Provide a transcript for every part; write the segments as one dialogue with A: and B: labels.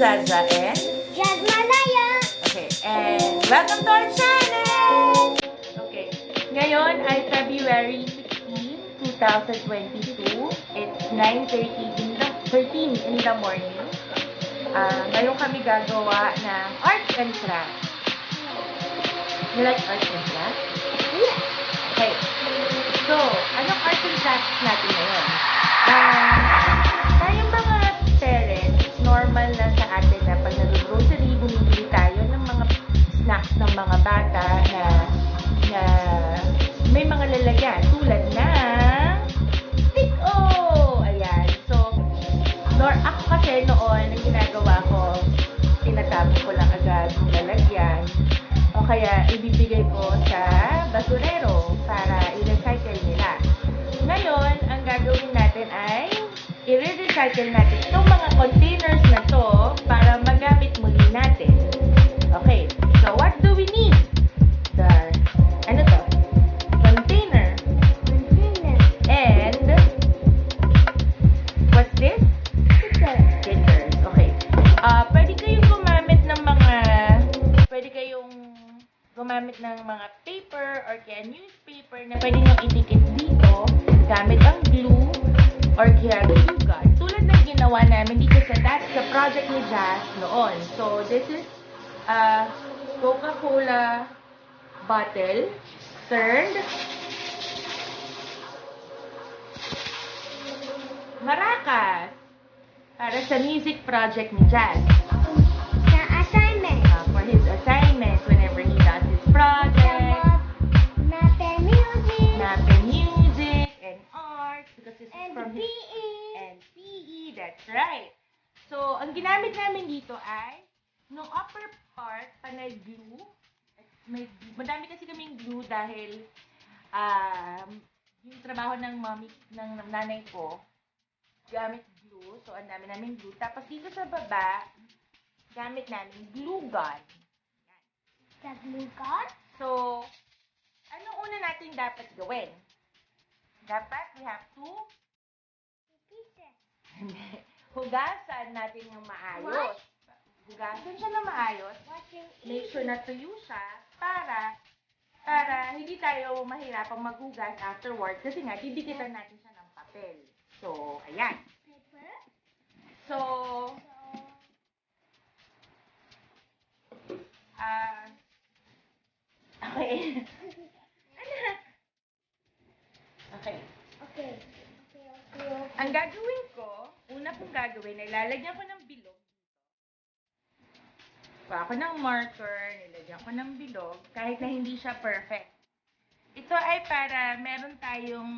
A: Zaza and
B: Jasmalaya!
A: okay, and welcome to our channel! Okay, ngayon ay February 16, 2022. It's 9:13 in the morning. Ngayon kami gagawa ng art and craft. You like art and craft?
B: Yeah.
A: Okay. So, anong art and craft natin ngayon? Tayong mga parents, normal na sa atin na pag nag-grocery, bumibili tayo ng mga snacks ng mga bata na may mga lalagyan tulad ng Tico! Ayan. So, ako kasi noon, ang ginagawa ko, tinatapon ko lang agad yung lalagyan o kaya ibibigay ko sa basurero para i-recycle nila. Ngayon, ang gagawin natin ay i-recycle natin itong mga containers na to para magamit muli natin. Okay, so what do we need? Ano to? Container. And what's this? Stickers. Okay. Pwede kayong gumamit ng mga paper or kaya newspaper na pwede nyo idikit dito gamit ang glue or kaya glue gun. Tulad ng ginawa namin dito sa project ni Jazz noon. So, this is a Coca-Cola bottle turned maracas para sa music project ni Jazz.
B: The assignment.
A: For his assignments whenever he does his project.
B: Nape music.
A: And art because this is
B: And
A: from his
B: PE.
A: and PE, that's right. So, ang ginamit namin dito ay nung upper part, panay glue. Madami kasi kaming glue dahil yung trabaho ng nanay ko, gamit glue. So, ang dami namin glue. Tapos dito sa baba, gamit namin glue gun.
B: The glue gun.
A: So, anong una natin dapat gawin? Dapat we have to hugasan natin yung maayos. Hugasan siya na maayos. Make sure na tuyo siya para hindi tayo mahirapang maghugas afterwards kasi nga didikitan natin siya ng papel. So, ayan.
B: Paper.
A: So, okay. Okay.
B: Okay.
A: Ang gagawin ko, una kong gagawin, ay lalagyan ko ng bilog. Kuha ko ng marker, nilagyan ko ng bilog, kahit na hindi siya perfect. Ito ay para meron tayong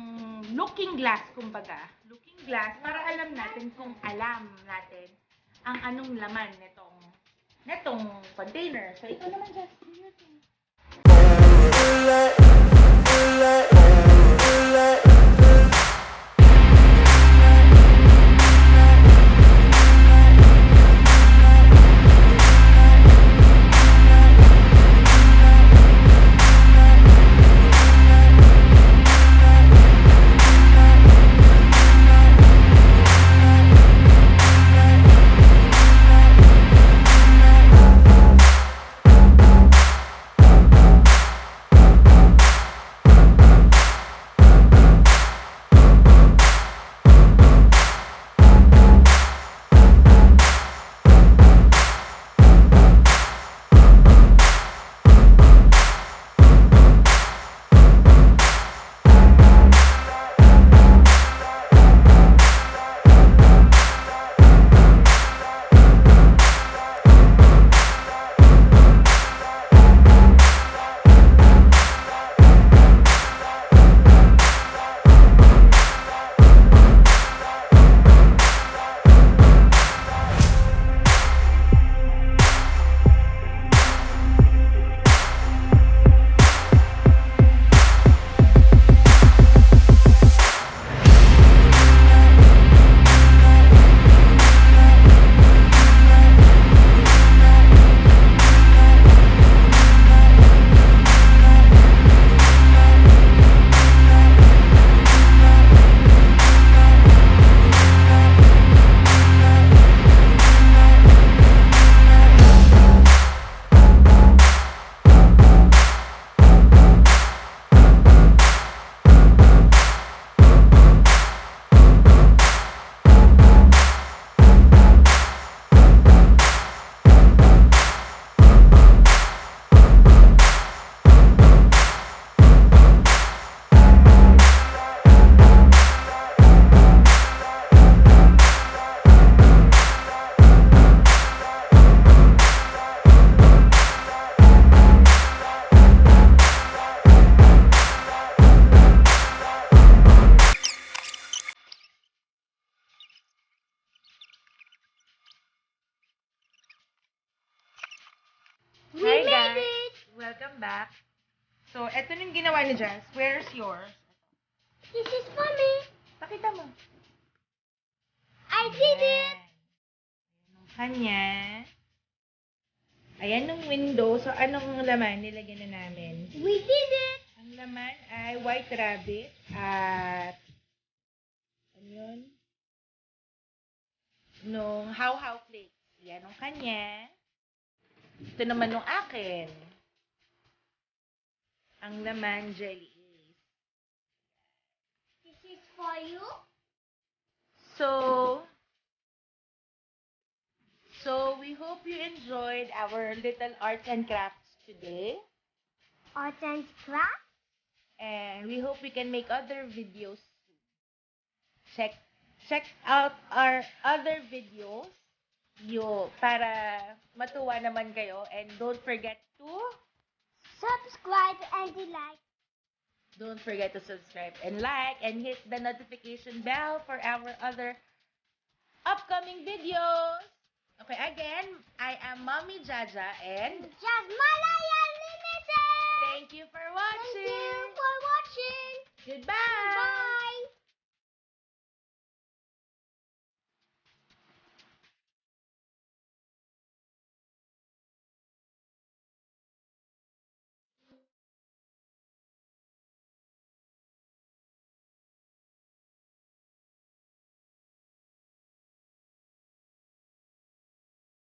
A: looking glass, kumbaga. Looking glass, para alam natin kung alam natin ang anong laman netong container. So, ito naman just snack. So, eto yung ginawa ni Jazz. Where's yours?
B: This is for me.
A: Pakita mo.
B: I did it.
A: Ayan yung kanya. Ayan yung window. So, anong laman? Nilagyan na namin.
B: We did it.
A: Ang laman ay white rabbit at ano yun? Nung how-how flakes. Yan ang kanya. Ito naman nung akin. Ang laman, jelly is.
B: This is for you.
A: So we hope you enjoyed our little arts and crafts today.
B: Art and craft.
A: And we hope we can make other videos soon. Check out our other videos para matuwa naman kayo. And don't forget to
B: Subscribe and like.
A: Don't forget to subscribe and like and hit the notification bell for our other upcoming videos. Okay, again, I am Mommy Jaja and
B: Just Malaya.